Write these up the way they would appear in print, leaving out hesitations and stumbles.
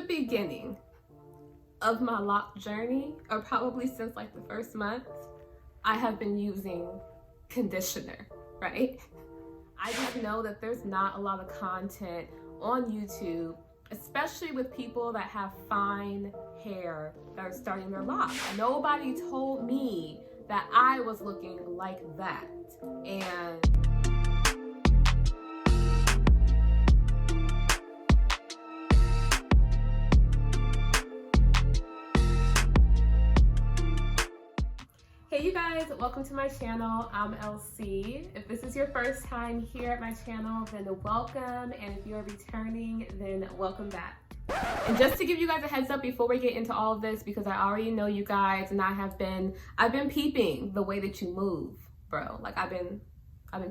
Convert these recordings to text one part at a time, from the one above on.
beginning of my lock journey, or probably since like the first month, I have been using conditioner, right? I just know that there's not a lot of content on YouTube, especially with people that have fine hair that are starting their locks. Nobody told me that I was looking like that. And hey you guys, welcome to my channel. I'm LC. If this is your first time here at my channel, then welcome, and if you're returning, then welcome back. And just to give you guys a heads up before we get into all of this, because I already know you guys and I've been peeping the way that you move, bro. Like I've been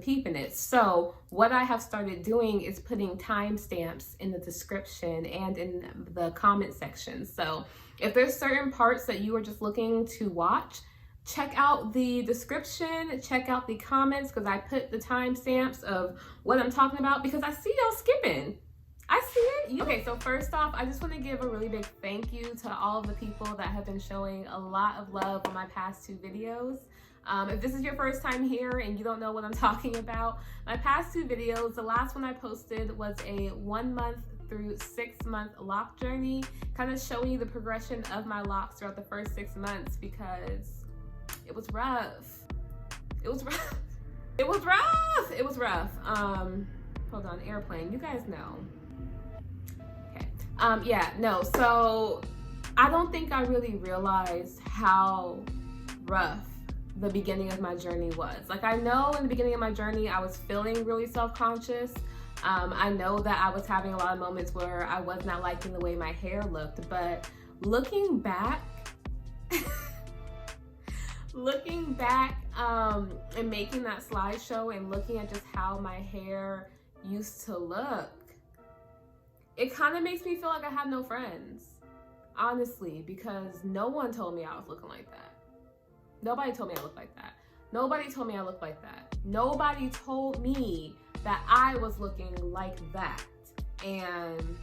peeping it. So what I have started doing is putting timestamps in the description and in the comment section. So if there's certain parts that you are just looking to watch, check out the description, check out the comments, because I put the timestamps of what I'm talking about, because I see y'all skipping. I see it. Okay, so first off, I just want to give a really big thank you to all of the people that have been showing a lot of love on my past 2 videos. If this is your first time here and you don't know what I'm talking about, my past 2 videos, the last one I posted was a 1 month through 6 month lock journey, kind of showing you the progression of my locks throughout the first 6 months, because it was rough. It was rough. It was rough. It was rough. Hold on, airplane. You guys know. Okay. Yeah, no. So I don't think I really realized how rough the beginning of my journey was. Like, I know in the beginning of my journey, I was feeling really self-conscious. I know that I was having a lot of moments where I was not liking the way my hair looked, but looking back, and making that slideshow and looking at just how my hair used to look, it kind of makes me feel like I have no friends, honestly, because no one told me I was looking like that. Nobody told me I looked like that. Nobody told me I looked like that. Nobody told me that I was looking like that. And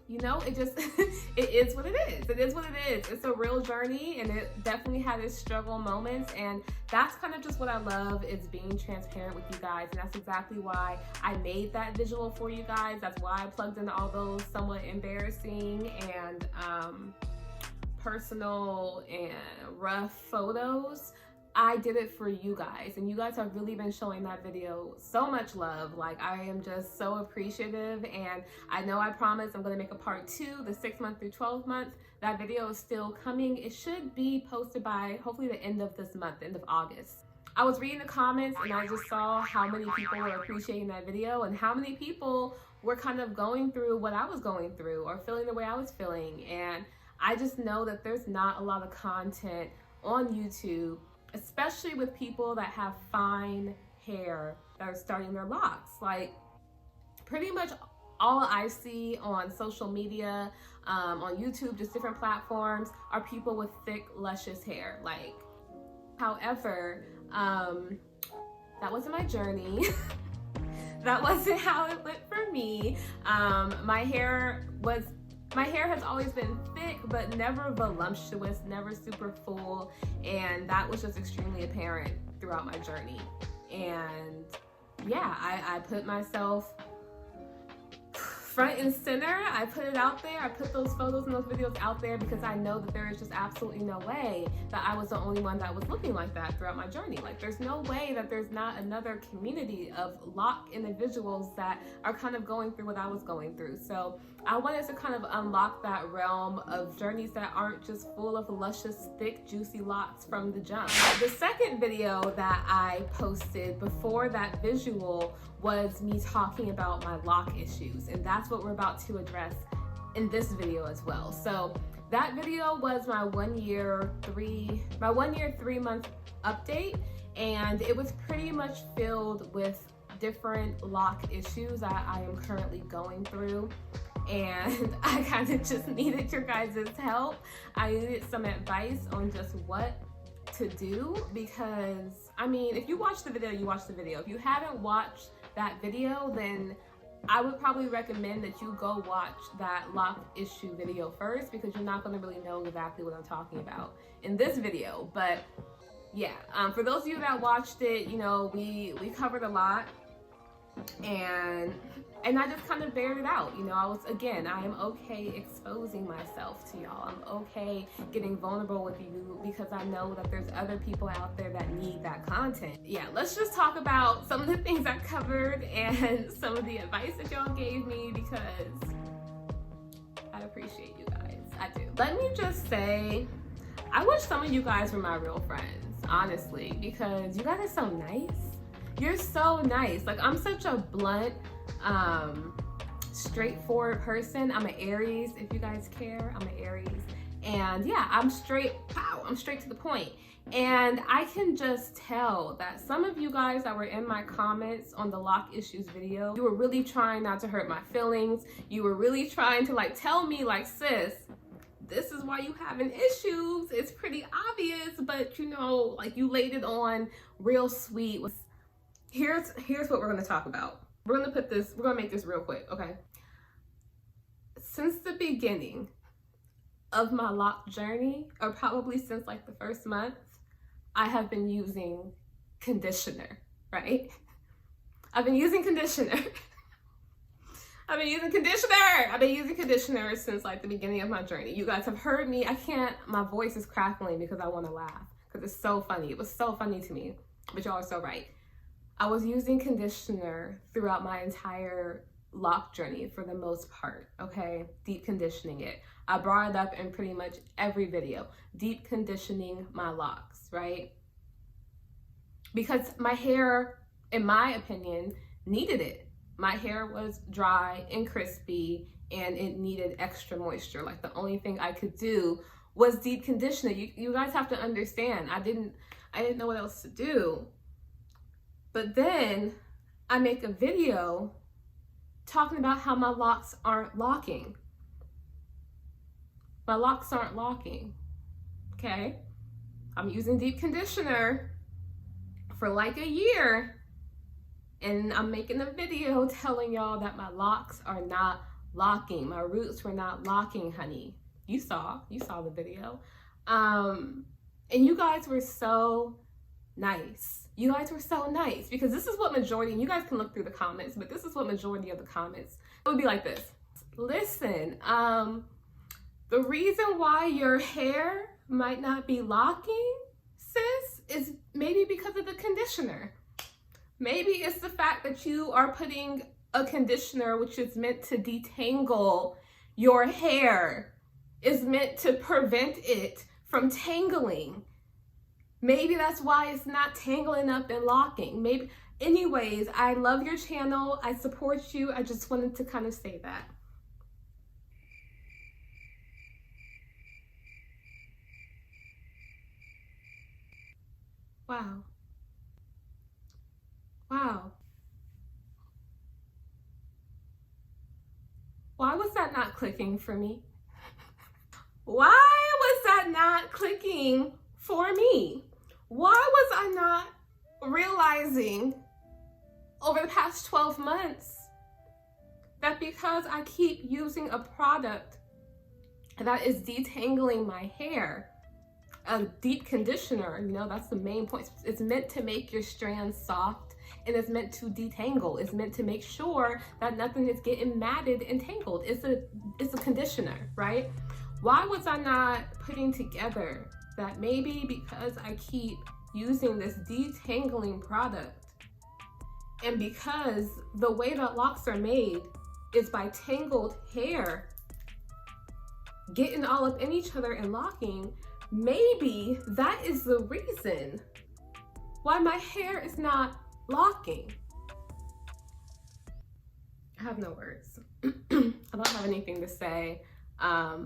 you know, it just, it is what it is. It is what it is. It's a real journey, and it definitely had its struggle moments. And that's kind of just what I love, is being transparent with you guys. And that's exactly why I made that visual for you guys. That's why I plugged in all those somewhat embarrassing and personal and rough photos. I did it for you guys, and you guys have really been showing that video so much love. Like, I am just so appreciative, and I know I promised I'm going to make a part 2, the 6 month through 12 month. That video is still coming. It should be posted by hopefully the end of this month, the end of August. I was reading the comments and I just saw how many people were appreciating that video, and how many people were kind of going through what I was going through or feeling the way I was feeling. And I just know that there's not a lot of content on YouTube, especially with people that have fine hair that are starting their locks. Like, pretty much all I see on social media, on YouTube, just different platforms, are people with thick, luscious hair. Like, however, that wasn't my journey. That wasn't how it went for me. My hair has always been thick, but never voluptuous, never super full, and that was just extremely apparent throughout my journey. And yeah, I put myself front and center. I put it out there. I put those photos and those videos out there because I know that there is just absolutely no way that I was the only one that was looking like that throughout my journey. Like, there's no way that there's not another community of lock individuals that are kind of going through what I was going through. So I wanted to kind of unlock that realm of journeys that aren't just full of luscious, thick, juicy locks from the jump. The second video that I posted before that visual was me talking about my loc issues, and that's what we're about to address in this video as well. So that video was my 1 year 3 month update, and it was pretty much filled with different loc issues that I am currently going through. And I kind of just needed your guys' help. I needed some advice on just what to do, because I mean, if you watch the video, you watch the video. If you haven't watched that video, then I would probably recommend that you go watch that Loc issue video first, because you're not going to really know exactly what I'm talking about in this video. But yeah, for those of you that watched it, you know, we covered a lot, and I just kind of bared it out. You know, I am okay exposing myself to y'all. I'm okay getting vulnerable with you, because I know that there's other people out there that need that content. Yeah, let's just talk about some of the things I covered and some of the advice that y'all gave me, because I appreciate you guys. I do. Let me just say, I wish some of you guys were my real friends, honestly, because you guys are so nice. You're so nice. Like, I'm such a blunt, straightforward person. I'm an Aries, if you guys care. I'm an Aries. And yeah, I'm straight to the point. And I can just tell that some of you guys that were in my comments on the Loc Issues video, you were really trying not to hurt my feelings. You were really trying to like tell me like, sis, this is why you having issues. It's pretty obvious, but you know, like, you laid it on real sweet. Here's what we're gonna talk about. We're gonna make this real quick, okay? Since the beginning of my Loc journey, or probably since like the first month, I have been using conditioner, right? I've been using conditioner. I've been using conditioner since like the beginning of my journey. You guys have heard me. My voice is crackling because I want to laugh, because it's so funny. It was so funny to me, but y'all are so right. I was using conditioner throughout my entire Loc journey for the most part, okay? Deep conditioning it. I brought it up in pretty much every video. Deep conditioning my locks, right? Because my hair, in my opinion, needed it. My hair was dry and crispy, and it needed extra moisture. Like, the only thing I could do was deep condition it. You guys have to understand, I didn't know what else to do. But then I make a video talking about how my locks aren't locking. My locks aren't locking, okay? I'm using deep conditioner for like a year, and I'm making a video telling y'all that my locks are not locking. My roots were not locking, honey. You saw the video. And you guys were so nice. You guys were so nice, because this is what majority, and you guys can look through the comments, but this is what majority of the comments, it would be like this. Listen, the reason why your hair might not be locking, sis, is maybe because of the conditioner. Maybe it's the fact that you are putting a conditioner which is meant to detangle your hair, is meant to prevent it from tangling. Maybe that's why it's not tangling up and locking. Maybe. Anyways, I love your channel. I support you. I just wanted to kind of say that. Wow. Wow. Why was that not clicking for me? Why was that not clicking for me? Why was I not realizing over the past 12 months that because I keep using a product that is detangling my hair, a deep conditioner, you know, that's the main point. It's meant to make your strands soft, and it's meant to detangle. It's meant to make sure that nothing is getting matted and tangled. It's a conditioner, right? Why was I not putting together that maybe because I keep using this detangling product, and because the way that locks are made is by tangled hair getting all up in each other and locking, maybe that is the reason why my hair is not locking. I have no words. I don't have anything to say. I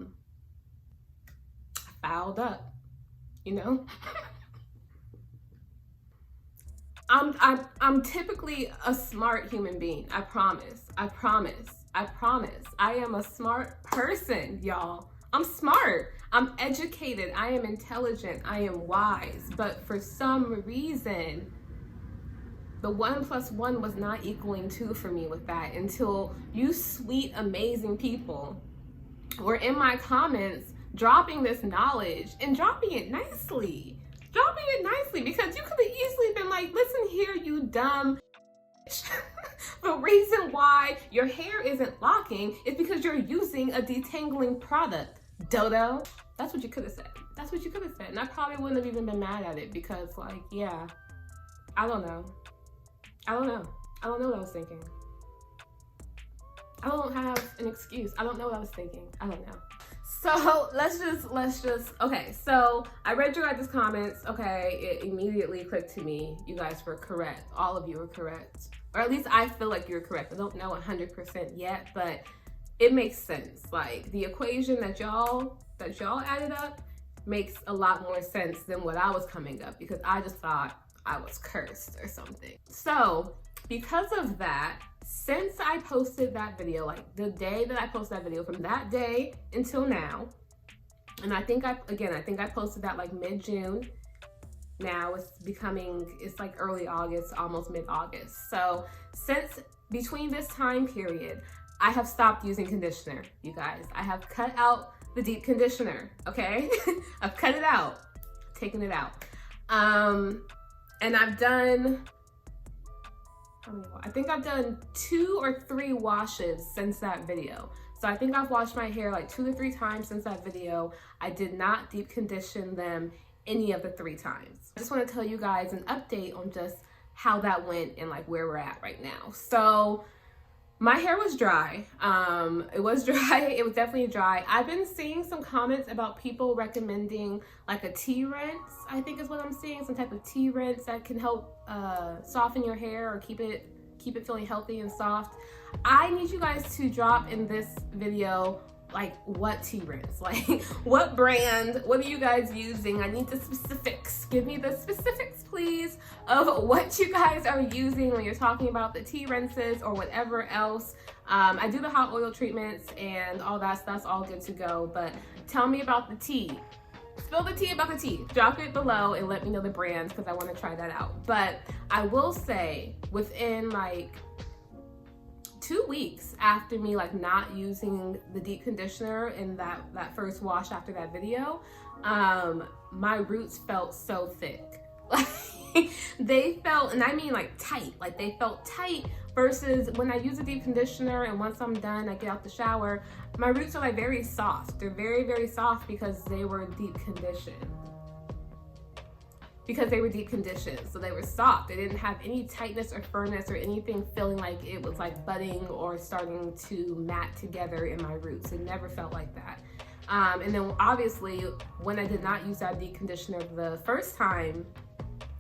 fouled up, you know? I'm typically a smart human being. I promise. I am a smart person, y'all. I'm smart. I'm educated. I am intelligent. I am wise. But for some reason, The 1 + 1 was not equaling 2 for me with that until you sweet, amazing people were in my comments dropping this knowledge and dropping it nicely. Dropping it nicely, because you could have easily been like, listen here, you dumb. The reason why your hair isn't locking is because you're using a detangling product, dodo. That's what you could have said. That's what you could have said. And I probably wouldn't have even been mad at it, because like, yeah, I don't know. I don't know what I was thinking. I don't have an excuse. I don't know what I was thinking. I don't know. So let's just, okay, so I read your guys' comments. Okay, it immediately clicked to me. You guys were correct. All of you were correct. Or at least I feel like you're correct. I don't know 100% yet, but it makes sense. Like, the equation that y'all added up makes a lot more sense than what I was coming up, because I just thought I was cursed or something. So because of that, since I posted that video, like the day that I posted that video, from that day until now, and I think I posted that like mid-June. Now it's like early August, almost mid-August. So since between this time period, I have stopped using conditioner, you guys. I have cut out the deep conditioner, okay? I've cut it out, taken it out. And I've done, I think I've done 2 or 3 washes since that video. So I think I've washed my hair like 2 to 3 times since that video. I did not deep condition them any of the 3 times. I just want to tell you guys an update on just how that went and like where we're at right now. So my hair was dry. It was dry. It was definitely dry. I've been seeing some comments about people recommending like a tea rinse, I think is what I'm seeing. Some type of tea rinse that can help soften your hair or keep it feeling healthy and soft. I need you guys to drop in this video like what tea rinse, like what brand, what are you guys using? I need the specifics. Give me the specifics, please, of what you guys are using when you're talking about the tea rinses or whatever else. I do the hot oil treatments and all that, so that's all good to go, but tell me about the tea. Spill the tea about the tea. Drop it below and let me know the brands, because I want to try that out. But I will say, within like 2 weeks after me like not using the deep conditioner in that first wash after that video, my roots felt so thick. Like they felt, and I mean like tight, like they felt tight, versus when I use a deep conditioner and once I'm done, I get out the shower, my roots are like very soft. They're very, very soft because they were deep conditioned. So they were soft. They didn't have any tightness or firmness or anything feeling like it was like budding or starting to mat together in my roots. It never felt like that. And then obviously when I did not use that deep conditioner the first time,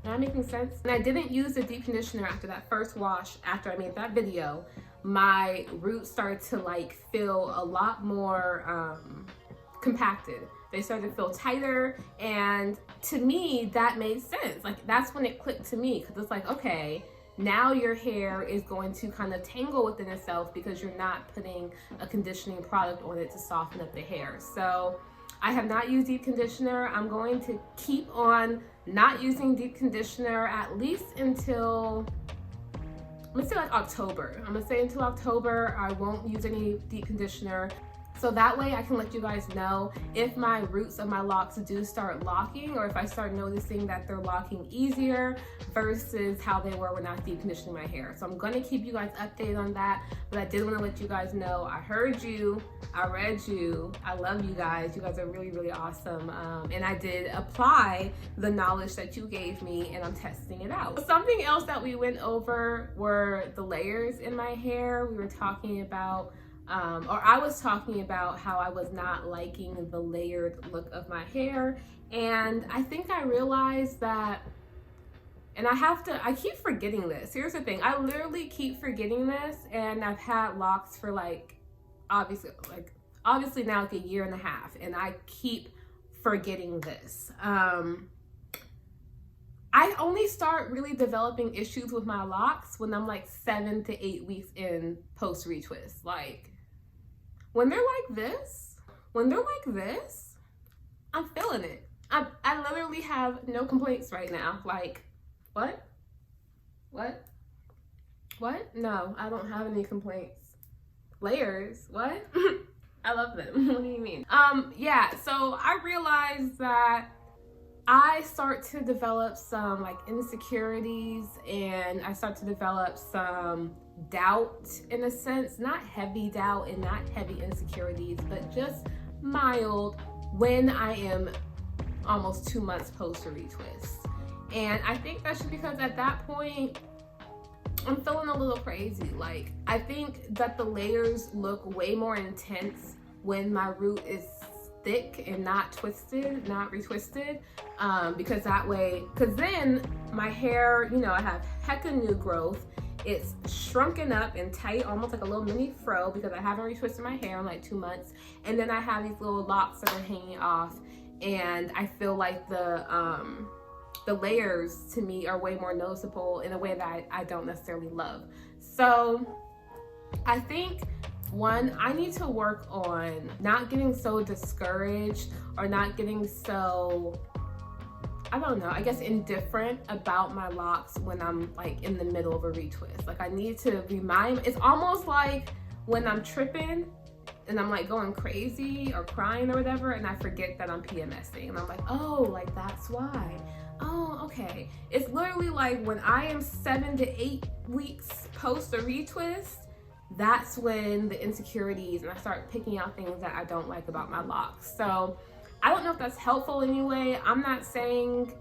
am I making sense? And I didn't use the deep conditioner after that first wash, after I made that video, my roots started to like feel a lot more compacted. They started to feel tighter, and to me that made sense. Like that's when it clicked to me, because it's like, okay, now your hair is going to kind of tangle within itself because you're not putting a conditioning product on it to soften up the hair. So I have not used deep conditioner. I'm going to keep on not using deep conditioner at least until, I'm gonna say like October. I'm gonna say until October, I won't use any deep conditioner. So that way I can let you guys know if my roots of my locks do start locking, or if I start noticing that they're locking easier versus how they were when I was deep conditioning my hair. So I'm gonna keep you guys updated on that, but I did want to let you guys know I heard you, I read you, I love you guys. You guys are really, really awesome. And I did apply the knowledge that you gave me, and I'm testing it out. Something else that we went over were the layers in my hair. We were talking about or I was talking about how I was not liking the layered look of my hair. And I think I realized that, and I keep forgetting this. Here's the thing, I literally keep forgetting this, and I've had locks for obviously now like a year and a half, and I keep forgetting this. I only start really developing issues with my locks when I'm like 7 to 8 weeks in post retwist. Like, when they're like this, I'm feeling it. I literally have no complaints right now. Like, what? What? No, I don't have any complaints. Layers? What? I love them. What do you mean? Yeah, so I realized that I start to develop some like insecurities, and I start to develop some doubt in a sense, not heavy doubt and not heavy insecurities, but just mild when I am almost 2 months post a retwist. And I think that's just because at that point, I'm feeling a little crazy. Like, I think that the layers look way more intense when my root is thick and not twisted, not retwisted, because that way, because then my hair, you know, I have hecka new growth. It's shrunken up and tight, almost like a little mini fro, because I haven't retwisted my hair in like 2 months. And then I have these little locks that are hanging off, and I feel like the layers to me are way more noticeable in a way that I don't necessarily love. So I think, one, I need to work on not getting so discouraged or not getting so, I don't know, I guess indifferent about my locks when I'm like in the middle of a retwist. Like, I need to remind, it's almost like when I'm tripping and I'm like going crazy or crying or whatever, and I forget that I'm PMSing, and I'm like, oh, like that's why. Oh, okay. It's literally like when I am 7 to 8 weeks post a retwist, that's when the insecurities, and I start picking out things that I don't like about my locks. So I don't know if that's helpful anyway. I'm not saying,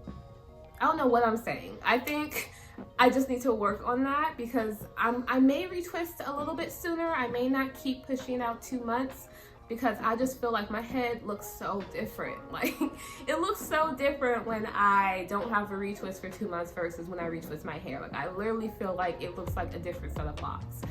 I don't know what I'm saying. I think I just need to work on that, because I may retwist a little bit sooner. I may not keep pushing out 2 months, because I just feel like my head looks so different. Like, it looks so different when I don't have a retwist for 2 months versus when I retwist my hair. Like, I literally feel like it looks like a different set of locks.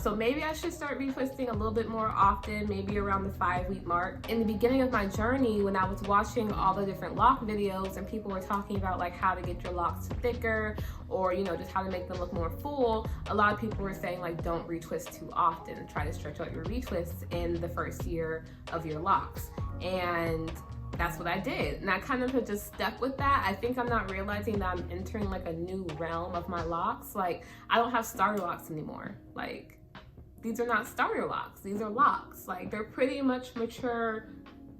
So maybe I should start retwisting a little bit more often, maybe around the 5-week mark. In the beginning of my journey, when I was watching all the different lock videos and people were talking about like how to get your locks thicker, or, you know, just how to make them look more full, a lot of people were saying like, don't retwist too often. Try to stretch out your retwists in the first year of your locks. And that's what I did. And I kind of just stuck with that. I think I'm not realizing that I'm entering like a new realm of my locks. Like, I don't have starter locks anymore. Like, these are not starter locks. These are locks. Like, they're pretty much mature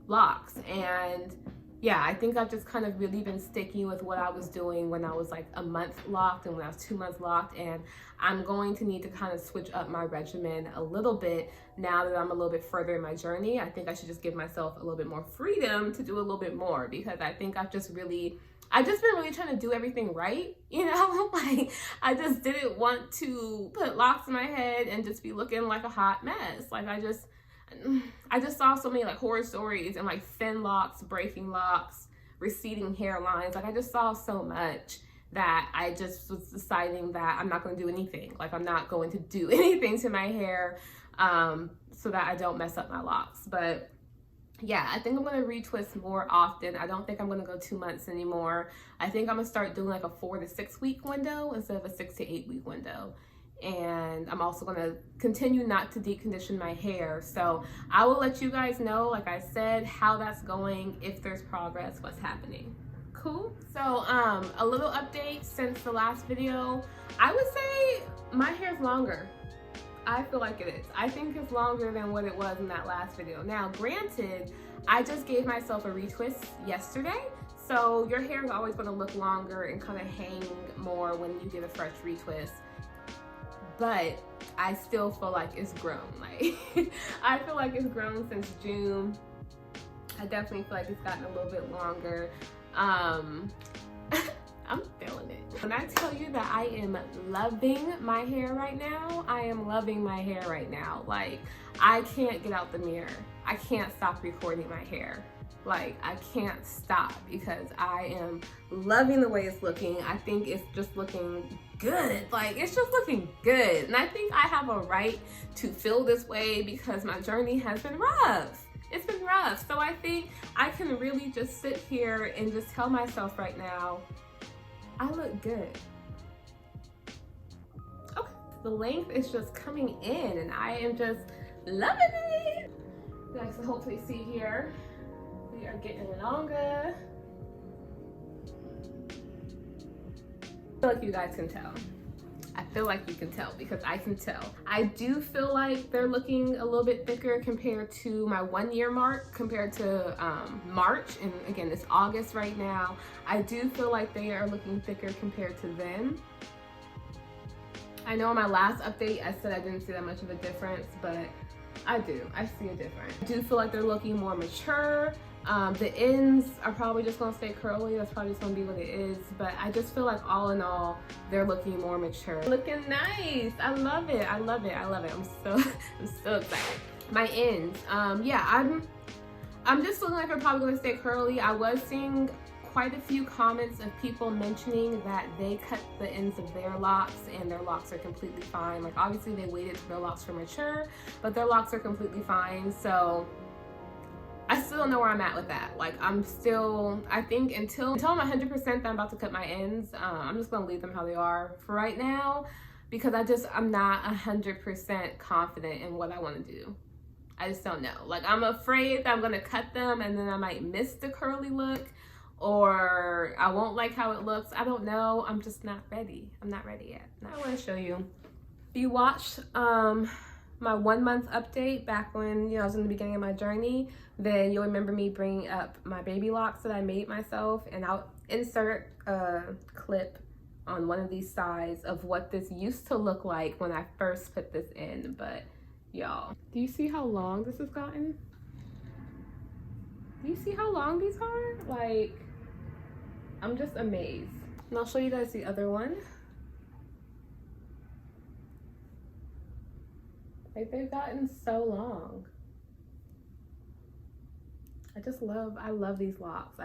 locks. And yeah, I think I've just kind of really been sticking with what I was doing when I was like a month locked and when I was 2 months locked. And I'm going to need to kind of switch up my regimen a little bit now that I'm a little bit further in my journey. I think I should just give myself a little bit more freedom to do a little bit more, because I think I've just been really trying to do everything right, you know? Like, I just didn't want to put locks in my head and just be looking like a hot mess. Like, I just saw so many like horror stories and like thin locks, breaking locks, receding hairlines. Like, I just saw so much that I just was deciding that I'm not going to do anything. Like, I'm not going to do anything to my hair so that I don't mess up my locks. But yeah, I think I'm going to retwist more often. I don't think I'm going to go 2 months anymore. I think I'm going to start doing like a 4 to 6 week window instead of a 6 to 8 week window. And I'm also going to continue not to decondition my hair. So I will let you guys know, like I said, how that's going, if there's progress, what's happening. Cool. So a little update since the last video. I would say my hair's longer. I feel like it is. I think it's longer than what it was in that last video. Now, granted, I just gave myself a retwist yesterday, so your hair is always going to look longer and kind of hang more when you get a fresh retwist. But I still feel like it's grown. Like, I feel like it's grown since June. I definitely feel like it's gotten a little bit longer. I'm feeling it. When I tell you that I am loving my hair right now, I am loving my hair right now. Like, I can't get out the mirror. I can't stop recording my hair. Like, I can't stop because I am loving the way it's looking. I think it's just looking good. Like, it's just looking good. And I think I have a right to feel this way because my journey has been rough. It's been rough. So I think I can really just sit here and just tell myself right now, I look good. Okay, the length is just coming in and I am just loving it. You guys can hopefully see here, we are getting longer. I feel like you guys can tell. I feel like you can tell because I can tell. I do feel like they're looking a little bit thicker compared to my 1 year mark, compared to March. And again, it's August right now. I do feel like they are looking thicker compared to then. I know in my last update, I said I didn't see that much of a difference, but I do. I see a difference. I do feel like they're looking more mature. The ends are probably just gonna stay curly. That's probably just gonna be what it is. But I just feel like all in all, they're looking more mature. Looking nice. I love it. I love it. I love it. I'm so excited. My ends. Yeah, I'm just looking like they're probably gonna stay curly. I was seeing quite a few comments of people mentioning that they cut the ends of their locks and their locks are completely fine. Like obviously they waited till their locks were mature, but their locks are completely fine. So I still don't know where I'm at with that. Like I think until I'm 100% that I'm about to cut my ends, I'm just gonna leave them how they are for right now because I'm not 100% confident in what I wanna do. I just don't know. Like I'm afraid that I'm gonna cut them and then I might miss the curly look, or I won't like how it looks. I don't know. I'm just not ready. I'm not ready yet. Now I want to show you. If you watched my 1 month update back when I was in the beginning of my journey, then you'll remember me bringing up my baby locks that I made myself, and I'll insert a clip on one of these sides of what this used to look like when I first put this in. But y'all, do you see how long this has gotten? Do you see how long these are? Like, I'm just amazed. And I'll show you guys the other one. Like, they've gotten so long. I love these locks.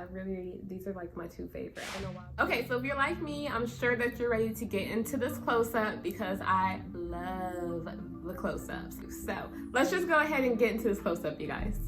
These are like my two favorite. I don't know why. Okay, so if you're like me, I'm sure that you're ready to get into this close-up because I love the close-ups. So let's just go ahead and get into this close-up, you guys.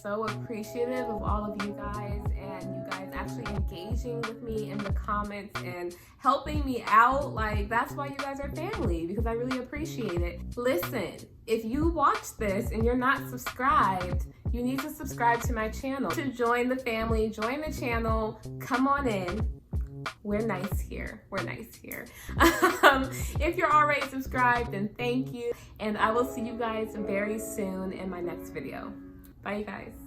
So appreciative of all of you guys and you guys actually engaging with me in the comments and helping me out. Like, that's why you guys are family, because I really appreciate it. Listen, if you watch this and you're not subscribed, you need to subscribe to my channel. To join the family, join the channel, come on in. We're nice here. We're nice here. If you're already subscribed, then thank you. And I will see you guys very soon in my next video. Bye, you guys.